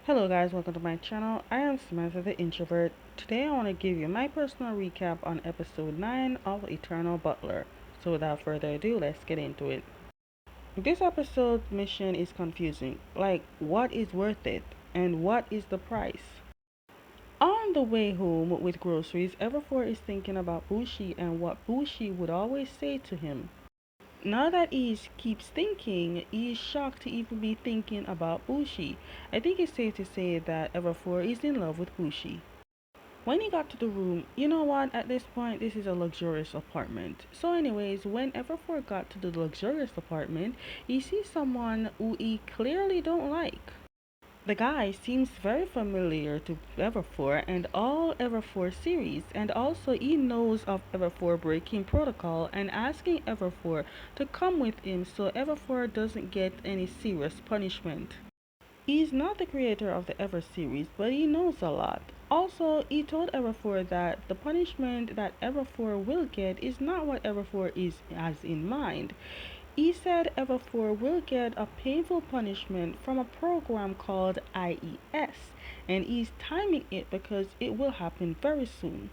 Hello guys, welcome to my channel. I am Samantha the Introvert. Today I want to give you my personal recap on episode 9 of Eternal Butler. So without further ado, let's get into it. This episode's mission is confusing. Like, what is worth it? And what is the price? On the way home with groceries, Everfour is thinking about Bushi and what Bushi would always say to him. Now that he keeps thinking, he is shocked to even be thinking about Bushi. I think it's safe to say that Everfour is in love with Bushi. When he got to the room, you know what, at this point, this is a luxurious apartment. So anyways, when Everfour got to the luxurious apartment, he sees someone who he clearly don't like. The guy seems very familiar to Everfour and all Everfour series, and also he knows of Everfour breaking protocol and asking Everfour to come with him so Everfour doesn't get any serious punishment. He's not the creator of the Ever series, but he knows a lot. Also, he told Everfour that the punishment that Everfour will get is not what Everfour has in mind. He said Everfour will get a painful punishment from a program called IES, and he's timing it because it will happen very soon.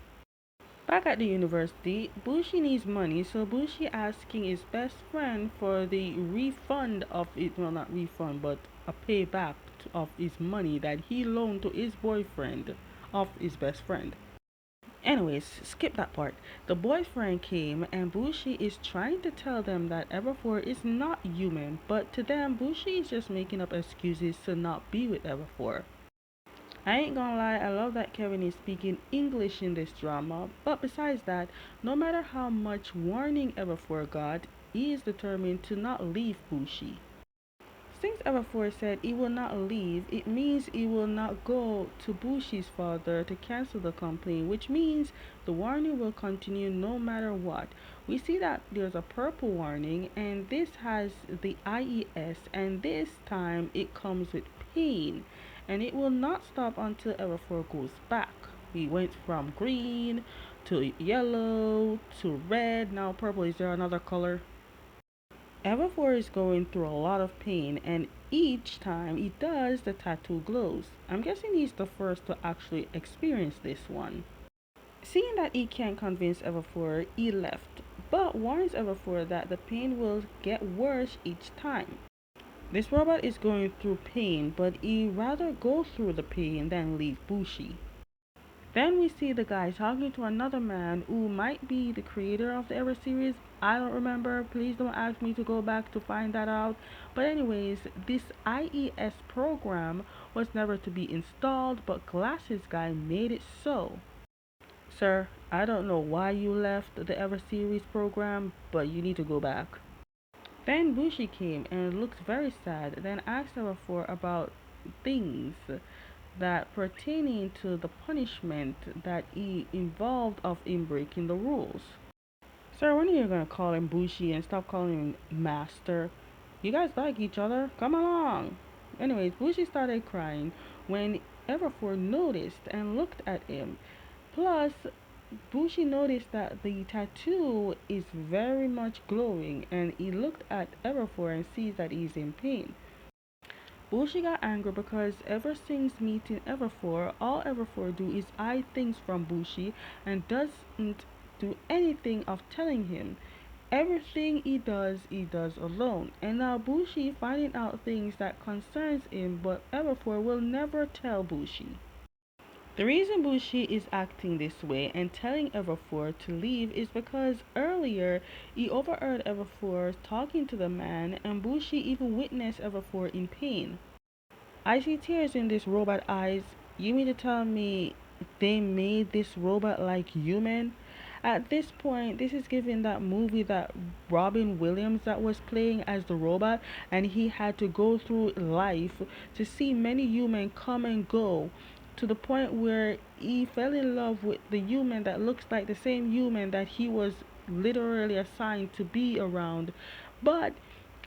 Back at the university, Bushi needs money, so Bushi asking his best friend for the refund of it, well, not refund, but a payback of his money that he loaned to his boyfriend of his best friend. Anyways, skip that part. The boyfriend came and Bushi is trying to tell them that Everfour is not human, but to them, Bushi is just making up excuses to not be with Everfour. I ain't gonna lie, I love that Kevin is speaking English in this drama, but besides that, no matter how much warning Everfour got, he is determined to not leave Bushi. Since Everforth said he will not leave, it means he will not go to Bushi's father to cancel the complaint, which means the warning will continue no matter what. We see that there's a purple warning, and this has the IES, and this time it comes with pain, and it will not stop until Everforth goes back. We went from green to yellow to red, now purple. Is there another color? Everfor is going through a lot of pain, and each time he does, the tattoo glows. I'm guessing he's the first to actually experience this one. Seeing that he can't convince Everfor, he left, but warns Everfor that the pain will get worse each time. This robot is going through pain, but he'd rather go through the pain than leave Bushi. Then we see the guy talking to another man who might be the creator of the Ever series. I don't remember. Please don't ask me to go back to find that out. But anyways, this IES program was never to be installed, but Glasses Guy made it so. Sir, I don't know why you left the Ever series program, but you need to go back. Then Bushi came and looked very sad, then asked her for about things that pertaining to the punishment that he involved of him breaking the rules. Sir, when are you gonna call him Bushi and stop calling him Master? You guys like each other? Come along. Anyways, Bushi started crying when Everforth noticed and looked at him. Plus, Bushi noticed that the tattoo is very much glowing and he looked at Everforth and sees that he's in pain. Bushi got angry because ever since meeting Everfour, all Everfour do is hide things from Bushi and doesn't do anything of telling him. Everything he does alone. And now Bushi finding out things that concerns him, but Everfour will never tell Bushi. The reason Bushi is acting this way and telling Everfour to leave is because earlier he overheard Everfour talking to the man and Bushi even witnessed Everfour in pain. I see tears in this robot eyes. You mean to tell me they made this robot like human? At this point, this is giving that movie that Robin Williams that was playing as the robot, and he had to go through life to see many humans come and go to the point where he fell in love with the human that looks like the same human that he was literally assigned to be around. But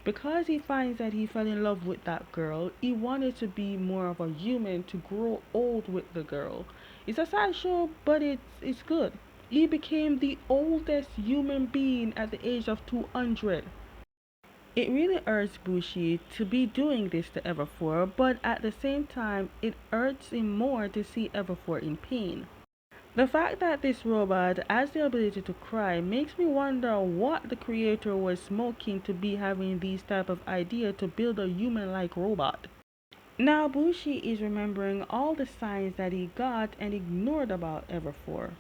because he finds that he fell in love with that girl, he wanted to be more of a human to grow old with the girl. It's a sad show, but it's good. He became the oldest human being at the age of 200. It really hurts Bushi to be doing this to Everfour, but at the same time, it hurts him more to see Everfour in pain. The fact that this robot has the ability to cry makes me wonder what the creator was smoking to be having these type of idea to build a human-like robot. Now Bushi is remembering all the signs that he got and ignored about Everfour.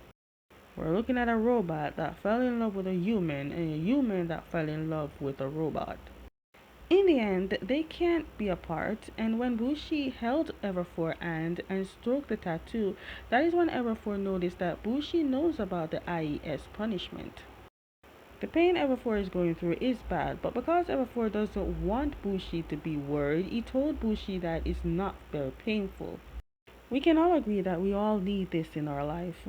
We're looking at a robot that fell in love with a human and a human that fell in love with a robot. In the end, they can't be apart, and when Bushi held Everfour's hand and stroked the tattoo, that is when Everfour noticed that Bushi knows about the IES punishment. The pain Everfour is going through is bad, but because Everfour doesn't want Bushi to be worried, he told Bushi that it's not very painful. We can all agree that we all need this in our life.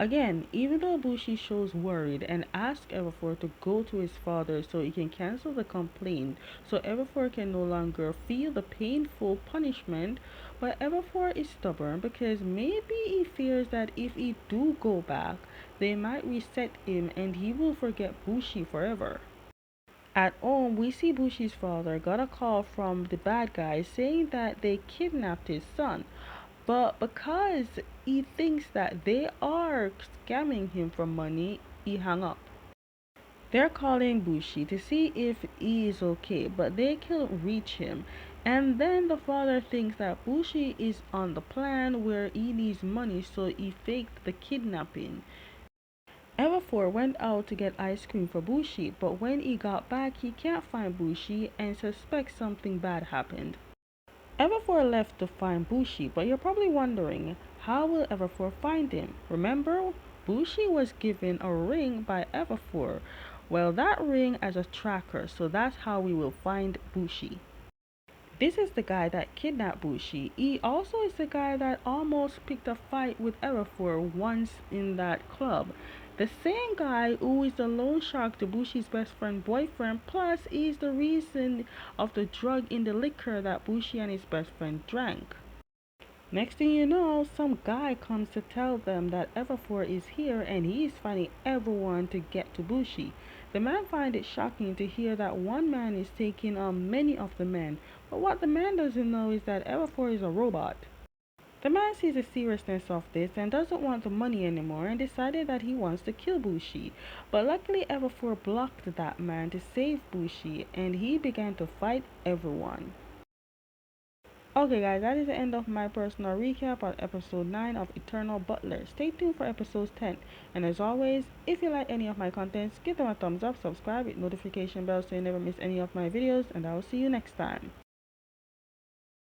Again, even though Bushi shows worried and asks Everfour to go to his father so he can cancel the complaint so Everfour can no longer feel the painful punishment, but Everfour is stubborn because maybe he fears that if he do go back, they might reset him and he will forget Bushi forever. At home, we see Bushi's father got a call from the bad guys saying that they kidnapped his son, but because he thinks that they are scamming him for money, he hung up. They're calling Bushi to see if he is okay, but they can't reach him. And then the father thinks that Bushi is on the plan where he needs money, so he faked the kidnapping. Everfour went out to get ice cream for Bushi, but when he got back, he can't find Bushi and suspects something bad happened. Everfour left to find Bushi, but you're probably wondering, how will Everfour find him? Remember, Bushi was given a ring by Everfour. Well, that ring has a tracker, so that's how we will find Bushi. This is the guy that kidnapped Bushi. He also is the guy that almost picked a fight with Everfour once in that club. The same guy who is the loan shark to Bushi's best friend boyfriend, plus he's the reason of the drug in the liquor that Bushi and his best friend drank. Next thing you know, some guy comes to tell them that Everfour is here and he is fighting everyone to get to Bushi. The man finds it shocking to hear that one man is taking on many of the men, but what the man doesn't know is that Everfour is a robot. The man sees the seriousness of this and doesn't want the money anymore and decided that he wants to kill Bushi. But luckily Everfour blocked that man to save Bushi and he began to fight everyone. Okay guys, that is the end of my personal recap on episode 9 of Eternal Butler. Stay tuned for episode 10. And as always, if you like any of my contents, give them a thumbs up, subscribe, hit notification bell so you never miss any of my videos, and I will see you next time.